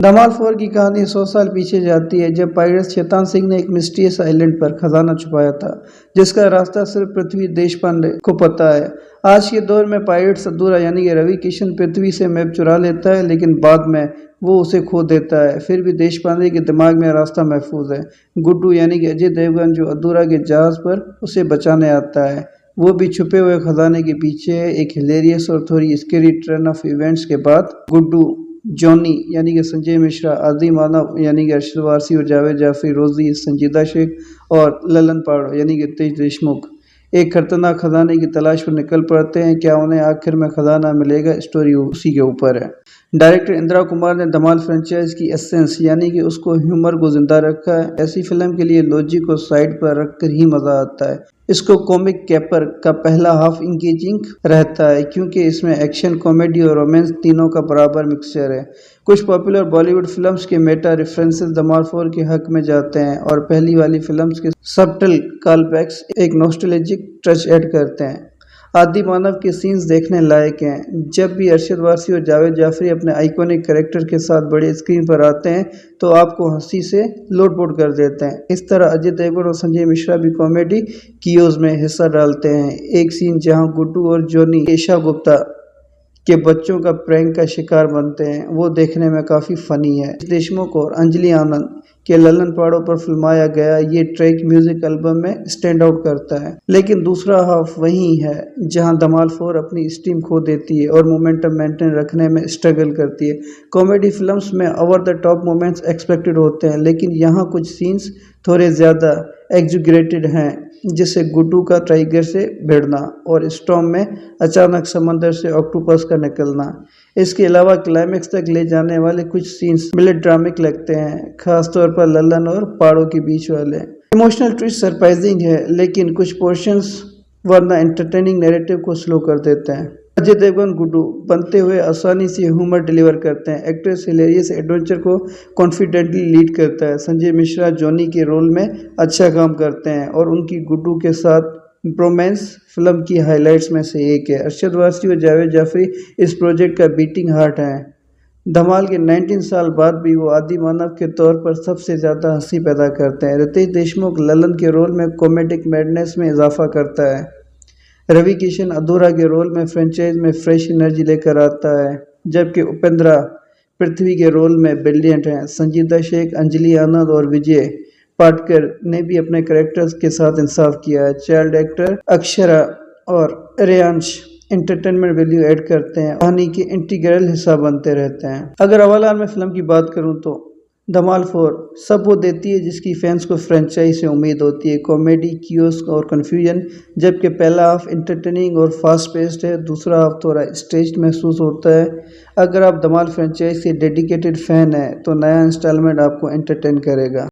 धमाल 4 की कहानी 100 साल पीछे जाती है, जब पायरेट चेतन सिंह ने एक मिस्टीरियस आइलैंड पर खजाना छुपाया था, जिसका रास्ता सिर्फ पृथ्वी देशपांडे को पता है। आज के दौर में पायरेट्स अधूरा यानी कि रवि किशन पृथ्वी से मैप चुरा लेता है, लेकिन बाद में वो उसे खो देता है। फिर भी देशपांडे के दिमाग में रास्ता महफूज है। गुड्डू यानी कि अजय देवगन, जो अधूरा के जहाज पर उसे बचाने आता है, वो भी छुपे हुए खजाने के पीछे है। एक हिलेरियस और थोड़ी स्केरी टर्न ऑफ इवेंट्स के बाद गुड्डू, जॉनी यानी कि संजय मिश्रा, आदि मानव यानी कि अरशद वारसी और जावेद जाफरी, रोजी, संजीदा शेख और ललन पाड़ो यानी कि तेज देशमुख एक खतरनाक खजाने की तलाश पर निकल पड़ते हैं। क्या उन्हें आखिर में खजाना मिलेगा? स्टोरी उसी के ऊपर है। डायरेक्टर इंदिरा कुमार ने धमाल फ्रेंचाइज की एसेंस यानी कि उसको ह्यूमर को जिंदा रखा है। ऐसी फिल्म के लिए लॉजिक को साइड पर रखकर ही मजा आता है। इसको कॉमिक कैपर का पहला हाफ इंगेजिंग रहता है, क्योंकि इसमें एक्शन, कॉमेडी और रोमांस तीनों का बराबर मिक्सचर है। कुछ पॉपुलर बॉलीवुड फिल्म्स के मेटा रेफरेंसेस धमाल 4 के हक में जाते हैं और पहली वाली फिल्म्स के सबटल कॉलबैक्स एक नॉस्टैल्जिक टच ऐड करते हैं। आदि मानव के सीन्स देखने लायक हैं। जब भी अरशद वारसी और जावेद जाफरी अपने आइकॉनिक कैरेक्टर के साथ बड़े स्क्रीन पर आते हैं तो आपको हंसी से लोटपोट कर देते हैं। इस तरह अजय देवगन और संजय मिश्रा भी कॉमेडी कियोज में हिस्सा डालते हैं। एक सीन जहां गुड्डू और जॉनी केशा गुप्ता के बच्चों का प्रैंक का शिकार बनते हैं, वो देखने में काफ़ी फ़नी है। देशमुख और अंजलि आनंद के ललन पाड़ों पर फिल्माया गया ये ट्रैक म्यूजिक एल्बम में स्टैंड आउट करता है। लेकिन दूसरा हाफ वही है जहां धमाल 4 अपनी स्टीम खो देती है और मोमेंटम मेंटेन रखने में स्ट्रगल करती है। कॉमेडी फिल्म्स में over the top moments expected होते हैं, लेकिन यहाँ कुछ सीन्स थोड़े ज़्यादा एग्जीग्रेटेड हैं, जिससे गुड्डू का टाइगर से भिड़ना और स्टॉर्म में अचानक समंदर से ऑक्टोपस का निकलना। इसके अलावा क्लाइमेक्स तक ले जाने वाले कुछ सीन्स मेलोड्रामिक लगते हैं, खासतौर पर ललन और पाड़ों के बीच वाले। इमोशनल ट्विस्ट सरप्राइजिंग है, लेकिन कुछ पोर्शंस वरना एंटरटेनिंग नैरेटिव को स्लो कर देते हैं। अजय देवगन गुड्डू बनते हुए आसानी से ह्यूमर डिलीवर करते हैं। एक्ट्रेस हिलेरियस एडवेंचर को कॉन्फिडेंटली लीड करता है। संजय मिश्रा जॉनी के रोल में अच्छा काम करते हैं और उनकी गुड्डू के साथ ब्रोमांस फिल्म की हाइलाइट्स में से एक है। अरशद वारसी और जावेद जाफरी इस प्रोजेक्ट का बीटिंग हार्ट हैं। धमाल के 19 साल बाद भी वो आदि मानव के तौर पर सबसे ज़्यादा हंसी पैदा करते हैं। रितेश देशमुख ललन के रोल में कॉमेडिक मैडनेस में इजाफा करता है। रवि किशन अधूरा के रोल में फ्रेंचाइज में फ्रेश एनर्जी लेकर आता है, जबकि उपेंद्रा पृथ्वी के रोल में ब्रिलियंट हैं। संजीदा शेख, अंजलि आनंद और विजय पाटकर ने भी अपने कैरेक्टर्स के साथ इंसाफ किया है। चाइल्ड एक्टर अक्षरा और रेयांश एंटरटेनमेंट वैल्यू ऐड करते हैं, कहानी के इंटीग्रल हिस्सा बनते रहते हैं। अगर ओवरऑल मैं फिल्म की बात करूं तो धमाल 4 सब वो देती है जिसकी फैंस को फ्रेंचाइज से उम्मीद होती है। कॉमेडी, कियोस्क और कन्फ्यूजन, जबकि पहला हाफ एंटरटेनिंग और फास्ट पेस्ड है, दूसरा हाफ थोड़ा स्ट्रेच्ड महसूस होता है। अगर आप धमाल फ्रेंचाइज के डेडिकेटेड फैन हैं तो नया इंस्टॉलमेंट आपको एंटरटेन करेगा।